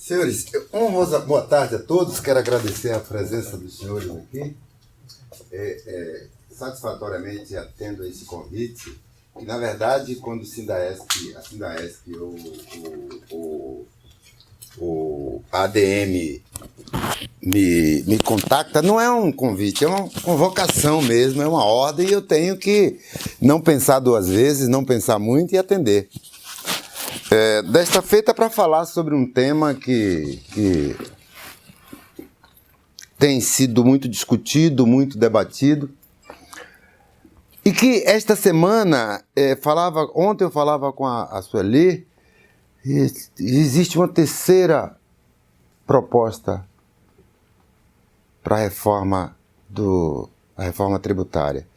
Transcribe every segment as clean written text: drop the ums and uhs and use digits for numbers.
Senhores, honrosa boa tarde a todos. Quero agradecer a presença dos senhores aqui. Satisfatoriamente atendo a esse convite. E, na verdade, quando a Sindaesp o ADM me contacta, não é um convite, é uma convocação mesmo, é uma ordem, e eu tenho que não pensar duas vezes, não pensar muito e atender. Desta feita para falar sobre um tema que tem sido muito discutido, muito debatido, e que esta semana, ontem eu falava com a Sueli, existe uma terceira proposta para a reforma tributária.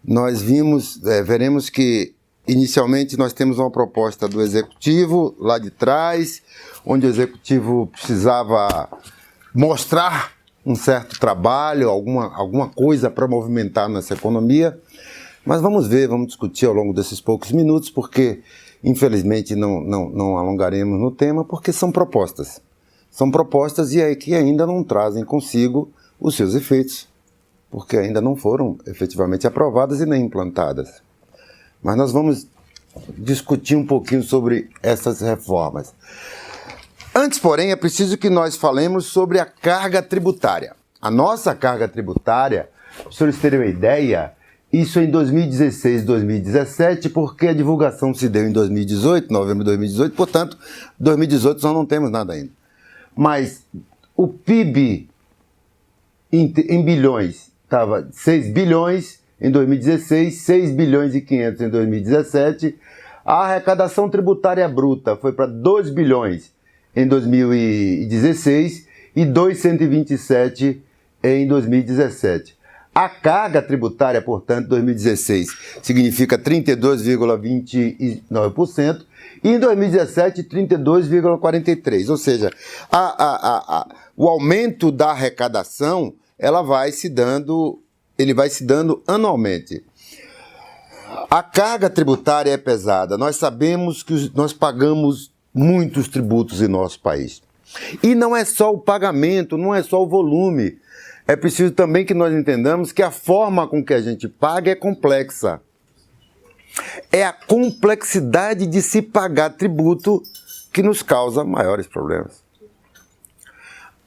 Nós veremos que inicialmente nós temos uma proposta do Executivo lá de trás, onde o Executivo precisava mostrar um certo trabalho, alguma coisa para movimentar nessa economia, mas vamos ver, vamos discutir ao longo desses poucos minutos, porque infelizmente não alongaremos no tema, porque são propostas. São propostas e aí que ainda não trazem consigo os seus efeitos, porque ainda não foram efetivamente aprovadas e nem implantadas. Mas nós vamos discutir um pouquinho sobre essas reformas. Antes, porém, é preciso que nós falemos sobre a carga tributária. A nossa carga tributária, para os senhores terem uma ideia, isso em 2016, 2017, porque a divulgação se deu em 2018, novembro de 2018, portanto, 2018 nós não temos nada ainda. Mas o PIB em bilhões estava 6 bilhões em 2016, 6 bilhões e 500 em 2017. A arrecadação tributária bruta foi para 2 bilhões em 2016 e 2,127 em 2017. A carga tributária, portanto, 2016 significa 32,29% e em 2017 32,43%. Ou seja, o aumento da arrecadação ele vai se dando anualmente. A carga tributária é pesada. Nós sabemos que nós pagamos muitos tributos em nosso país. E não é só o pagamento, não é só o volume. É preciso também que nós entendamos que a forma com que a gente paga é complexa. É a complexidade de se pagar tributo que nos causa maiores problemas.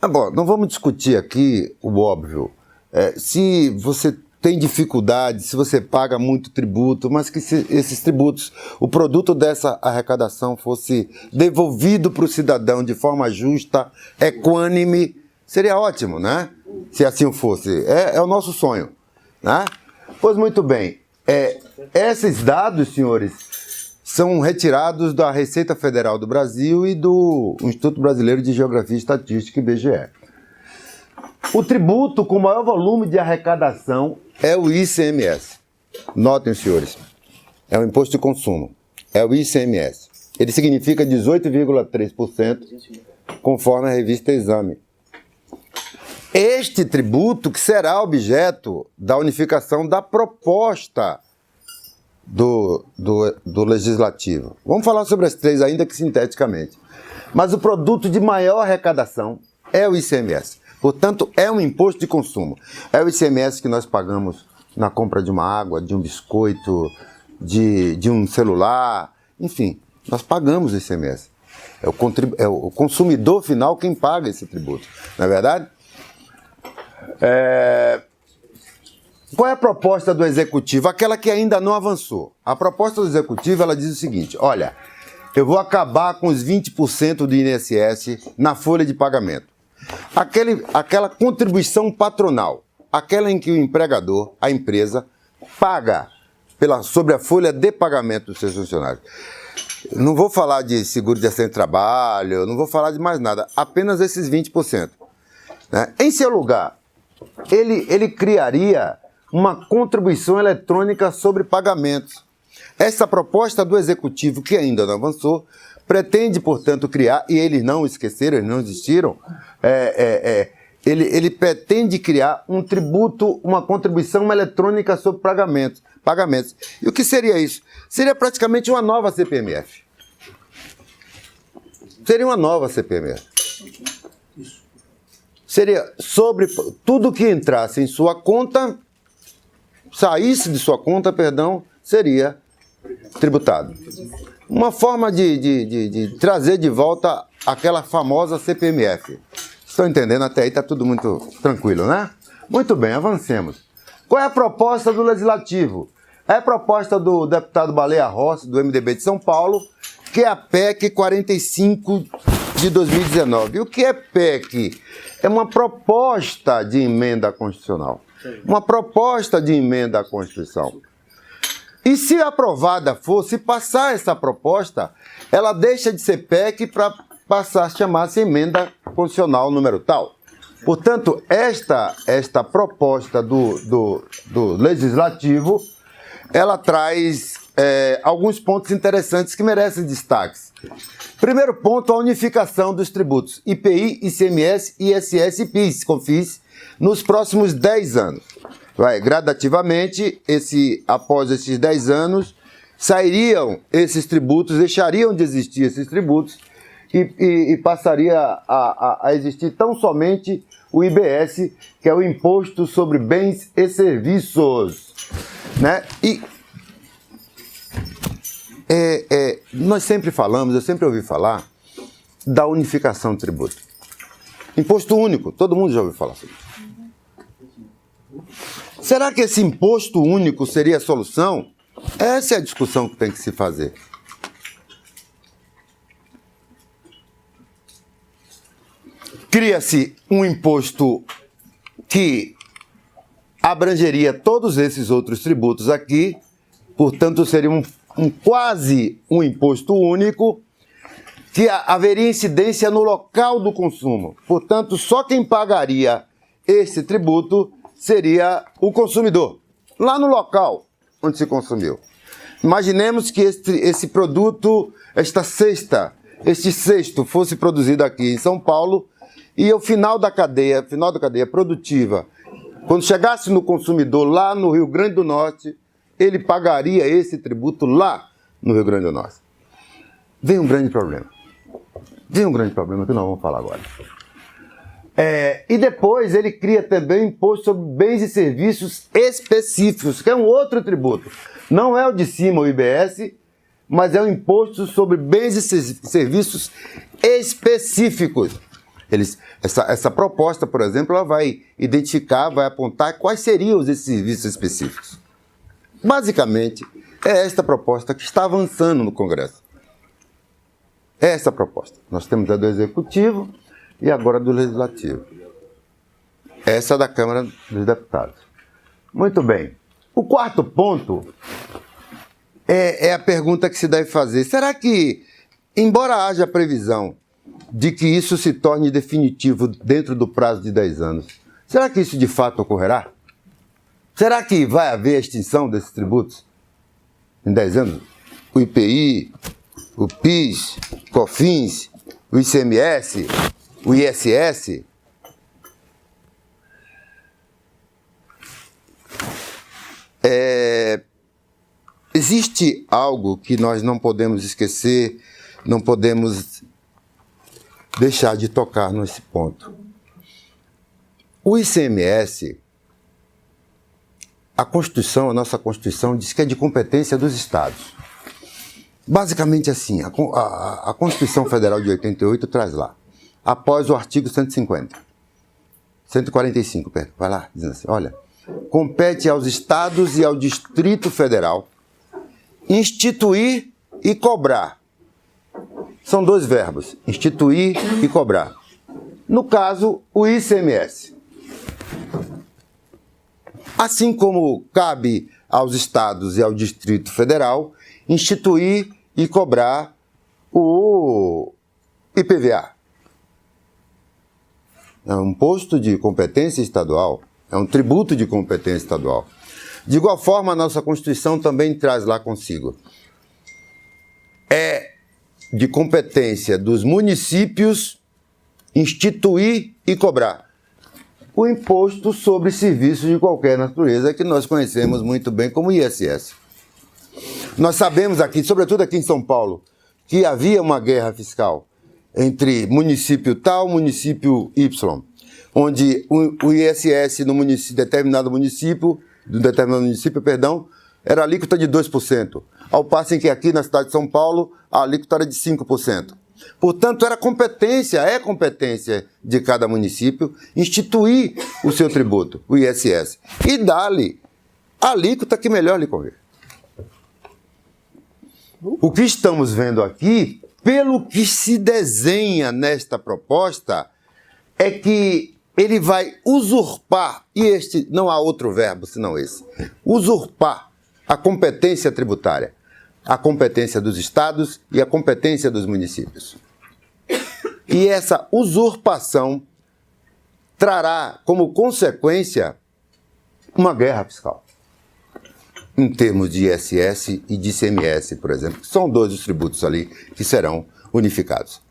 Bom, não vamos discutir aqui o óbvio. Se você tem dificuldade, se você paga muito tributo, mas que esses tributos, o produto dessa arrecadação fosse devolvido para o cidadão de forma justa, equânime, seria ótimo, né? Se assim fosse. É o nosso sonho, né? Pois muito bem. Esses dados, senhores, são retirados da Receita Federal do Brasil e do Instituto Brasileiro de Geografia e Estatística, IBGE. O tributo com maior volume de arrecadação é o ICMS. Notem, senhores, é o Imposto de Consumo, é o ICMS. Ele significa 18,3%, conforme a revista Exame. Este tributo que será objeto da unificação da proposta do Legislativo. Vamos falar sobre as três ainda que sinteticamente. Mas o produto de maior arrecadação é o ICMS. Portanto, é um imposto de consumo. É o ICMS que nós pagamos na compra de uma água, de um biscoito, de um celular, enfim, nós pagamos o ICMS. É o consumidor final quem paga esse tributo, não é verdade? Qual é a proposta do Executivo? Aquela que ainda não avançou. A proposta do Executivo ela diz o seguinte: olha, eu vou acabar com os 20% do INSS na folha de pagamento. Aquela contribuição patronal, aquela em que o empregador, a empresa, paga sobre a folha de pagamento dos seus funcionários. Não vou falar de seguro de acidente de trabalho, não vou falar de mais nada, apenas esses 20%. Né? Em seu lugar, ele criaria uma contribuição eletrônica sobre pagamentos. Essa proposta do Executivo, que ainda não avançou, pretende, portanto, criar, e eles não esqueceram, eles não desistiram, ele pretende criar um tributo, uma contribuição eletrônica sobre pagamentos. E o que seria isso? Seria praticamente uma nova CPMF. Seria uma nova CPMF. Seria sobre tudo que entrasse em sua conta, saísse de sua conta, perdão, seria tributado. Uma forma de trazer de volta aquela famosa CPMF. Estão entendendo? Até aí está tudo muito tranquilo, né? Muito bem, avancemos. Qual é a proposta do Legislativo? É a proposta do deputado Baleia Rossi, do MDB de São Paulo, que é a PEC 45 de 2019. E o que é PEC? É uma proposta de emenda constitucional. Uma proposta de emenda à Constituição. E se aprovada for, se passar essa proposta, ela deixa de ser PEC para passar a chamar-se emenda constitucional número tal. Portanto, esta proposta do Legislativo, ela traz alguns pontos interessantes que merecem destaques. Primeiro ponto, a unificação dos tributos IPI, ICMS, ISS e PIS, COFINS, nos próximos 10 anos. Gradativamente, após esses 10 anos, sairiam esses tributos, deixariam de existir esses tributos e passaria a existir tão somente o IBS, que é o Imposto sobre Bens e Serviços. Né? E nós sempre falamos, eu sempre ouvi falar da unificação do tributo. Imposto único, todo mundo já ouviu falar sobre isso. Será que esse imposto único seria a solução? Essa é a discussão que tem que se fazer. Cria-se um imposto que abrangeria todos esses outros tributos aqui, portanto seria quase um imposto único, que haveria incidência no local do consumo. Portanto, só quem pagaria esse tributo seria o consumidor, lá no local onde se consumiu. Imaginemos que esse produto, este cesto fosse produzido aqui em São Paulo e o final da cadeia produtiva, quando chegasse no consumidor lá no Rio Grande do Norte, ele pagaria esse tributo lá no Rio Grande do Norte. Vem um grande problema. Vem um grande problema que nós vamos falar agora. E depois ele cria também o imposto sobre bens e serviços específicos, que é um outro tributo. Não é o de cima, o IBS, mas é o imposto sobre bens e serviços específicos. Essa proposta, por exemplo, ela vai identificar, vai apontar quais seriam esses serviços específicos. Basicamente, é esta proposta que está avançando no Congresso. É essa proposta. Nós temos a do Executivo e agora do Legislativo. Essa é da Câmara dos Deputados. Muito bem. O quarto ponto é a pergunta que se deve fazer. Será que, embora haja previsão de que isso se torne definitivo dentro do prazo de 10 anos, será que isso de fato ocorrerá? Será que vai haver a extinção desses tributos em 10 anos? O IPI, o PIS, COFINS, o ICMS, o ISS? Existe algo que nós não podemos esquecer, não podemos deixar de tocar nesse ponto. O ICMS, a nossa Constituição diz que é de competência dos Estados. Basicamente assim, a Constituição Federal de 88 traz lá, após o artigo 145, vai lá, dizendo assim, olha, compete aos Estados e ao Distrito Federal instituir e cobrar. São dois verbos, instituir e cobrar. No caso, o ICMS. Assim como cabe aos Estados e ao Distrito Federal instituir e cobrar o IPVA. É um imposto de competência estadual, é um tributo de competência estadual. De igual forma, a nossa Constituição também traz lá consigo. É de competência dos municípios instituir e cobrar o imposto sobre serviços de qualquer natureza, que nós conhecemos muito bem como ISS. Nós sabemos aqui, sobretudo aqui em São Paulo, que havia uma guerra fiscal entre município tal, município Y, onde o ISS no determinado município, era alíquota de 2%, ao passo em que aqui na cidade de São Paulo a alíquota era de 5%. Portanto, é competência de cada município instituir o seu tributo, o ISS, e dar-lhe a alíquota que melhor lhe convém. O que estamos vendo aqui, pelo que se desenha nesta proposta, é que ele vai usurpar, e não há outro verbo senão esse, usurpar a competência tributária, a competência dos estados e a competência dos municípios. E essa usurpação trará como consequência uma guerra fiscal, em termos de ISS e de ICMS, por exemplo, que são dois dos tributos ali que serão unificados.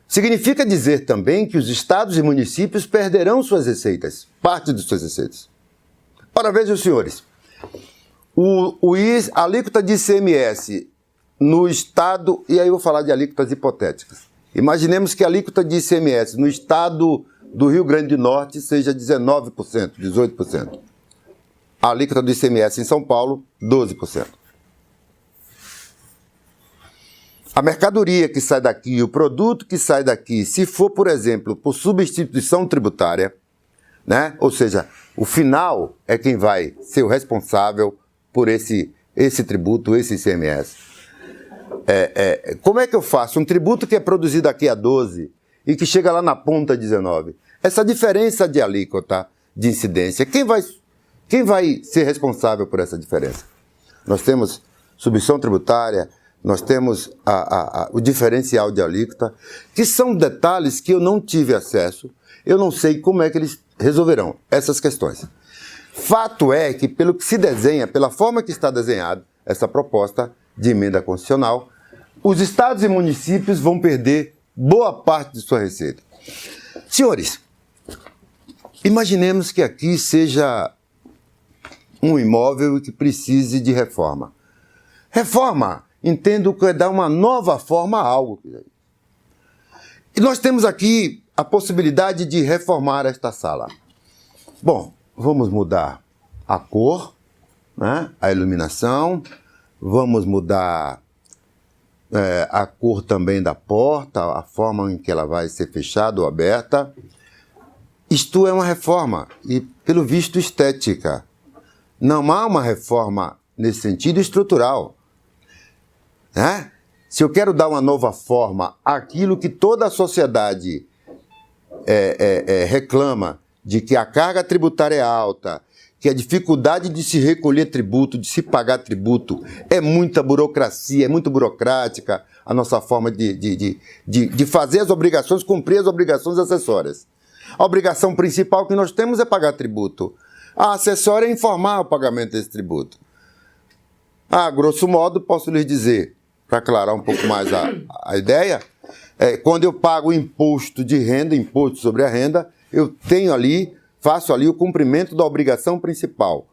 Significa dizer também que os estados e municípios perderão suas receitas, parte de suas receitas. Ora, vejam, senhores, a alíquota de ICMS no estado, e aí eu vou falar de alíquotas hipotéticas. Imaginemos que a alíquota de ICMS no estado do Rio Grande do Norte seja 19%, 18%. A alíquota do ICMS em São Paulo, 12%. A mercadoria que sai daqui, o produto que sai daqui, se for, por exemplo, por substituição tributária, né? Ou seja, o final é quem vai ser o responsável por esse tributo, esse ICMS. Como é que eu faço um tributo que é produzido aqui a 12 e que chega lá na ponta a 19? Essa diferença de alíquota de incidência, quem vai ser responsável por essa diferença? Nós temos substituição tributária, nós temos o diferencial de alíquota, que são detalhes que eu não tive acesso, eu não sei como é que eles resolverão essas questões. Fato é que, pelo que se desenha, pela forma que está desenhada essa proposta de emenda constitucional, os estados e municípios vão perder boa parte de sua receita. Senhores, imaginemos que aqui seja um imóvel que precise de reforma. Reforma, entendo que é dar uma nova forma a algo. E nós temos aqui a possibilidade de reformar esta sala. Bom, vamos mudar a cor, né, a iluminação, vamos mudar a cor também da porta, a forma em que ela vai ser fechada ou aberta. Isto é uma reforma e, pelo visto, estética. Não há uma reforma nesse sentido estrutural. Né? Se eu quero dar uma nova forma àquilo que toda a sociedade reclama, de que a carga tributária é alta, que a dificuldade de se recolher tributo, de se pagar tributo, é muita burocracia, é muito burocrática a nossa forma de fazer as obrigações, cumprir as obrigações acessórias. A obrigação principal que nós temos é pagar tributo. A acessória é informar o pagamento desse tributo. Grosso modo, posso lhes dizer, para aclarar um pouco mais a ideia, quando eu pago imposto de renda, imposto sobre a renda, eu tenho ali, faço ali o cumprimento da obrigação principal.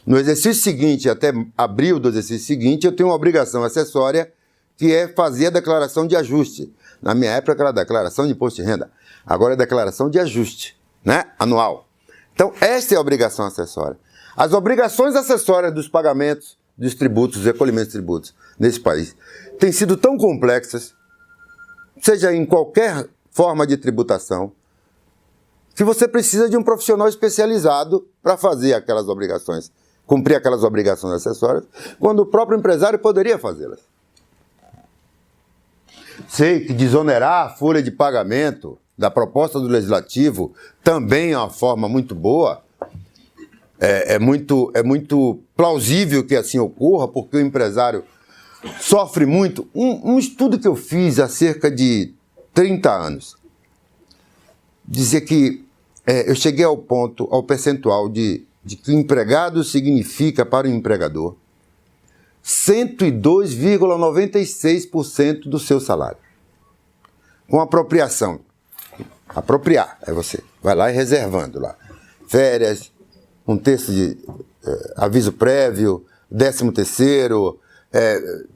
No exercício seguinte, até abril do exercício seguinte, eu tenho uma obrigação acessória, que é fazer a declaração de ajuste. Na minha época era a declaração de imposto de renda. Agora é a declaração de ajuste, né? Anual. Então, esta é a obrigação acessória. As obrigações acessórias dos pagamentos dos tributos, dos recolhimentos de tributos nesse país, têm sido tão complexas, seja em qualquer forma de tributação, que você precisa de um profissional especializado para fazer aquelas obrigações, cumprir aquelas obrigações acessórias, quando o próprio empresário poderia fazê-las. Sei que desonerar a folha de pagamento da proposta do Legislativo também é uma forma muito boa, é muito plausível que assim ocorra, porque o empresário sofre muito. Um estudo que eu fiz há cerca de 30 anos, dizia que eu cheguei ao percentual de que o empregado significa para o empregador 102,96% do seu salário. Com apropriação. Apropriar, é você. Vai lá e reservando lá. Férias, um terço de aviso prévio, 13º,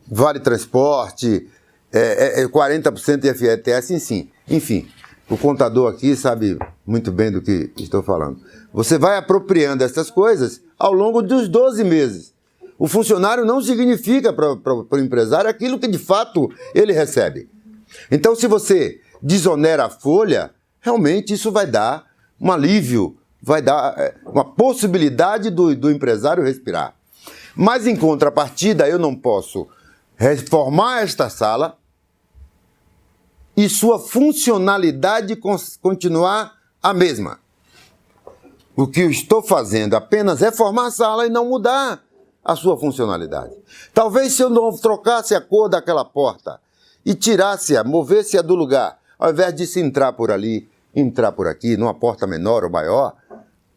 vale transporte, 40% de FGTS, sim. Enfim, o contador aqui sabe muito bem do que estou falando. Você vai apropriando essas coisas ao longo dos 12 meses. O funcionário não significa para o empresário aquilo que de fato ele recebe. Então, se você desonera a folha, realmente isso vai dar um alívio, vai dar uma possibilidade do empresário respirar. Mas, em contrapartida, eu não posso reformar esta sala e sua funcionalidade continuar a mesma. O que eu estou fazendo apenas é reformar a sala e não mudar a sua funcionalidade. Talvez se eu não trocasse a cor daquela porta e tirasse-a, movesse-a do lugar, ao invés de se entrar por ali, entrar por aqui, numa porta menor ou maior,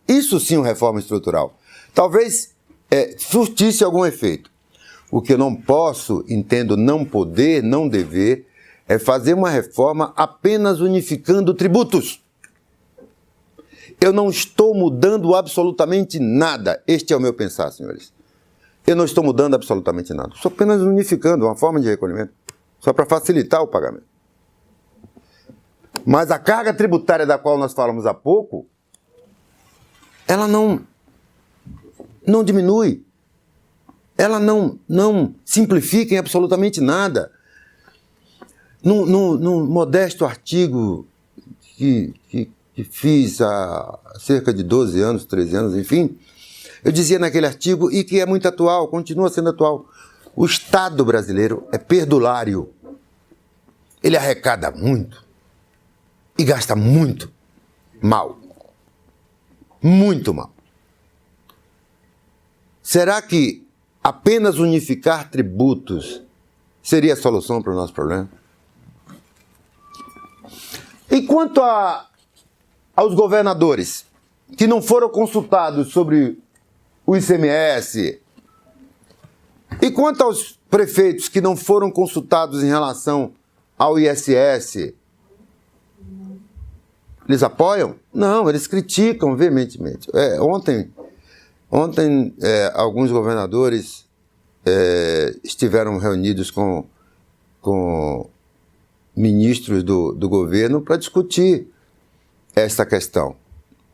isso sim é uma reforma estrutural. Talvez surtisse algum efeito. O que eu não posso, entendo não poder, não dever, é fazer uma reforma apenas unificando tributos. Eu não estou mudando absolutamente nada. Este é o meu pensar, senhores. Eu não estou mudando absolutamente nada. Estou apenas unificando uma forma de recolhimento, só para facilitar o pagamento. Mas a carga tributária da qual nós falamos há pouco, ela não diminui. Ela não simplifica em absolutamente nada. Num modesto artigo que fiz há cerca de 12 anos, 13 anos, enfim, eu dizia naquele artigo, e que é muito atual, continua sendo atual, o Estado brasileiro é perdulário. Ele arrecada muito e gasta muito mal. Muito mal. Será que apenas unificar tributos seria a solução para o nosso problema? E quanto aos governadores que não foram consultados sobre o ICMS, e quanto aos prefeitos que não foram consultados em relação ao ISS, eles apoiam? Não, eles criticam veementemente. Ontem alguns governadores estiveram reunidos com ministros do governo para discutir esta questão,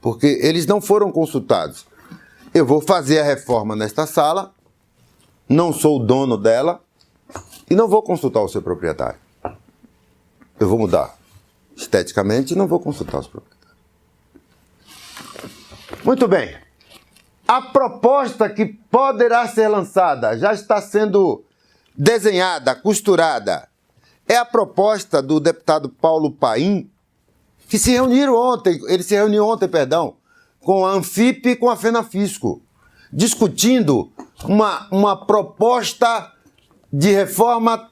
porque eles não foram consultados. Eu vou fazer a reforma nesta sala, não sou o dono dela e não vou consultar o seu proprietário. Eu vou mudar esteticamente e não vou consultar os proprietários. Muito bem. A proposta que poderá ser lançada, já está sendo desenhada, costurada, é a proposta do deputado Paulo Paim, que ele se reuniu ontem, com a Anfip e com a Fenafisco, discutindo uma proposta de reforma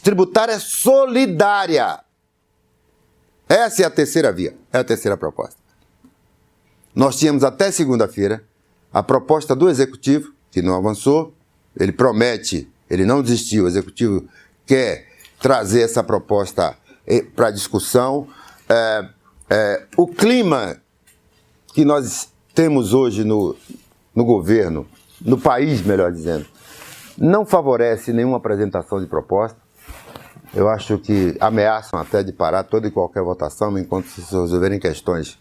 tributária solidária. Essa é a terceira via, é a terceira proposta. Nós tínhamos até segunda-feira a proposta do Executivo, que não avançou, ele promete, ele não desistiu, o Executivo quer trazer essa proposta para discussão. O clima que nós temos hoje no governo, no país, melhor dizendo, não favorece nenhuma apresentação de proposta. Eu acho que ameaçam até de parar toda e qualquer votação enquanto se resolverem questões,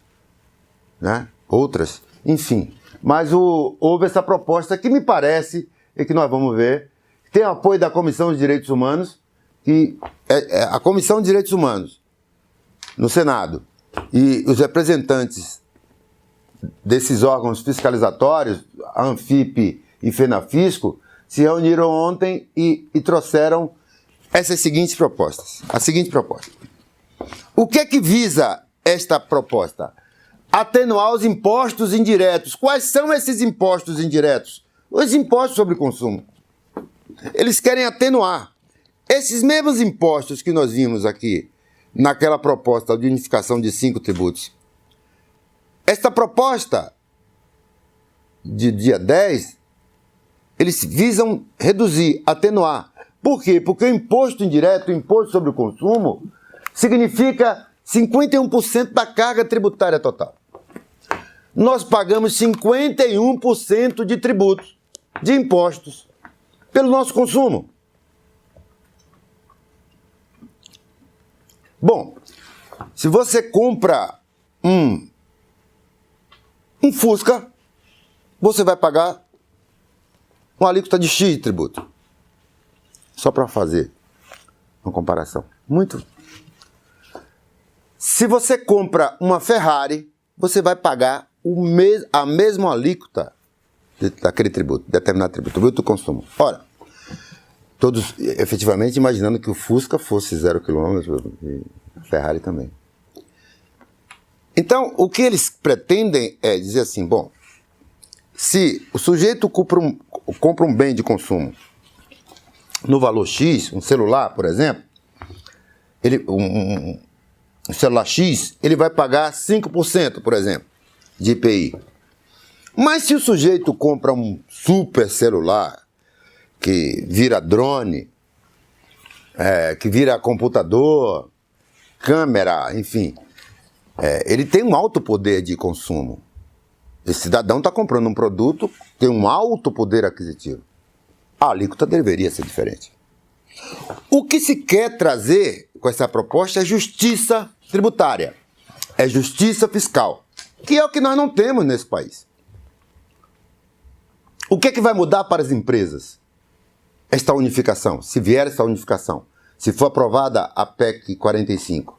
né? Outras, enfim. Mas houve essa proposta que me parece, e que nós vamos ver, tem apoio da Comissão de Direitos Humanos, que a Comissão de Direitos Humanos no Senado e os representantes desses órgãos fiscalizatórios, a Anfip e Fenafisco, se reuniram ontem e trouxeram essas seguintes propostas. A seguinte proposta. O que é que visa esta proposta? Atenuar os impostos indiretos. Quais são esses impostos indiretos? Os impostos sobre consumo. Eles querem atenuar. Esses mesmos impostos que nós vimos aqui, naquela proposta de unificação de 5 tributos. Esta proposta de dia 10, eles visam reduzir, atenuar. Por quê? Porque o imposto indireto, o imposto sobre o consumo, significa 51% da carga tributária total. Nós pagamos 51% de tributos, de impostos, pelo nosso consumo. Bom, se você compra um Fusca, você vai pagar uma alíquota de X de tributo. Só para fazer uma comparação. Muito. Se você compra uma Ferrari, você vai pagar a mesma alíquota daquele tributo, determinado tributo, tributo do consumo. Ora, todos efetivamente imaginando que o Fusca fosse 0 km e a Ferrari também. Então, o que eles pretendem é dizer assim, bom, se o sujeito compra um bem de consumo no valor X, um celular, por exemplo, um celular X, ele vai pagar 5%, por exemplo, de IPI. Mas se o sujeito compra um super celular, que vira drone, que vira computador, câmera, enfim, ele tem um alto poder de consumo. Esse cidadão está comprando um produto que tem um alto poder aquisitivo. A alíquota deveria ser diferente. O que se quer trazer com essa proposta é justiça tributária, é justiça fiscal, que é o que nós não temos nesse país. O que é que vai mudar para as empresas? Esta unificação, se vier essa unificação, se for aprovada a PEC 45,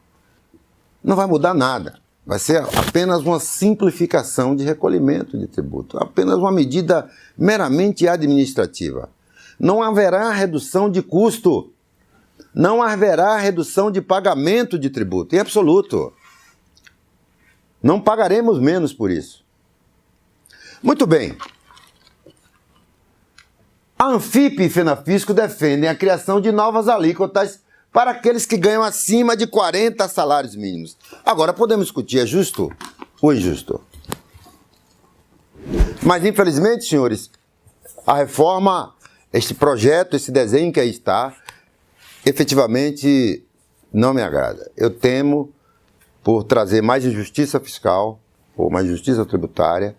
não vai mudar nada. Vai ser apenas uma simplificação de recolhimento de tributo, apenas uma medida meramente administrativa. Não haverá redução de custo, não haverá redução de pagamento de tributo, em absoluto. Não pagaremos menos por isso. Muito bem. A Anfip e Fenafisco defendem a criação de novas alíquotas para aqueles que ganham acima de 40 salários mínimos. Agora, podemos discutir, é justo ou injusto? Mas, infelizmente, senhores, a reforma, este projeto, esse desenho que aí está, efetivamente não me agrada. Eu temo por trazer mais injustiça fiscal, ou mais justiça tributária,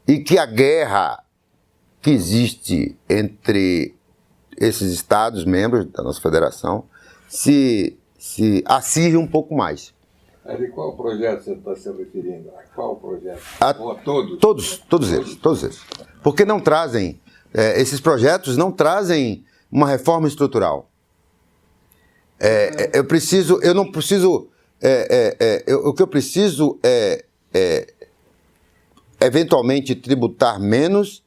e que a guerra que existe entre esses estados membros da nossa federação se acirre um pouco mais. A qual projeto você está se referindo? A qual projeto? Ou a todos? Todos eles. Porque não trazem, esses projetos não trazem uma reforma estrutural. O que eu preciso é eventualmente tributar menos,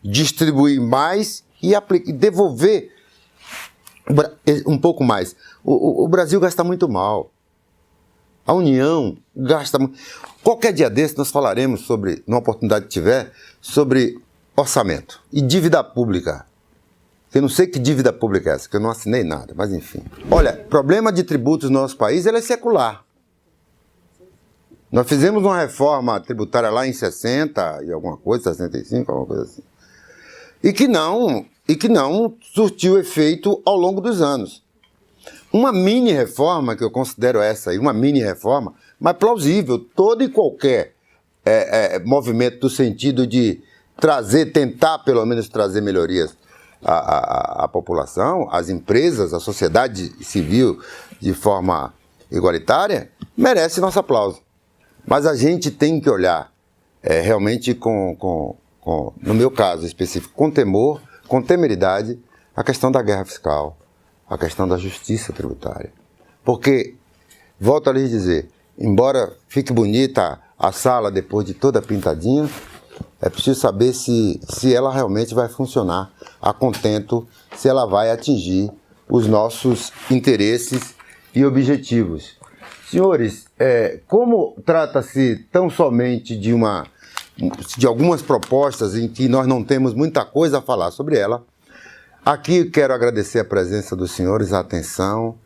distribuir mais e devolver um pouco mais. O Brasil gasta muito mal. A União gasta muito. Qualquer dia desse nós falaremos sobre, numa oportunidade que tiver, sobre orçamento e dívida pública. Eu não sei que dívida pública é essa, que eu não assinei nada, mas enfim. Olha, problema de tributos no nosso país, ele é secular. Nós fizemos uma reforma tributária lá em 60 e alguma coisa, 65, alguma coisa assim. E que não surtiu efeito ao longo dos anos. Uma mini-reforma, que eu considero essa aí, uma mini-reforma, mas plausível, todo e qualquer movimento do sentido de tentar pelo menos trazer melhorias à população, às empresas, à sociedade civil de forma igualitária, merece nosso aplauso. Mas a gente tem que olhar realmente no meu caso específico, com temor, com temeridade, a questão da guerra fiscal, a questão da justiça tributária. Porque, volto a lhes dizer, embora fique bonita a sala depois de toda pintadinha, é preciso saber se ela realmente vai funcionar a contento, se ela vai atingir os nossos interesses e objetivos. Senhores, como trata-se tão somente de algumas propostas em que nós não temos muita coisa a falar sobre ela, aqui quero agradecer a presença dos senhores, a atenção,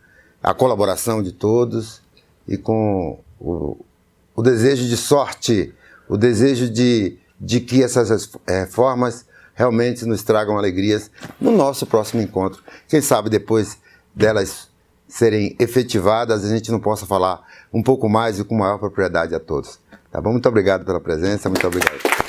a colaboração de todos e com o desejo de sorte, o desejo de que essas reformas realmente nos tragam alegrias no nosso próximo encontro. Quem sabe depois delas serem efetivadas, a gente não possa falar um pouco mais e com maior propriedade a todos. Tá bom? Muito obrigado pela presença, muito obrigado.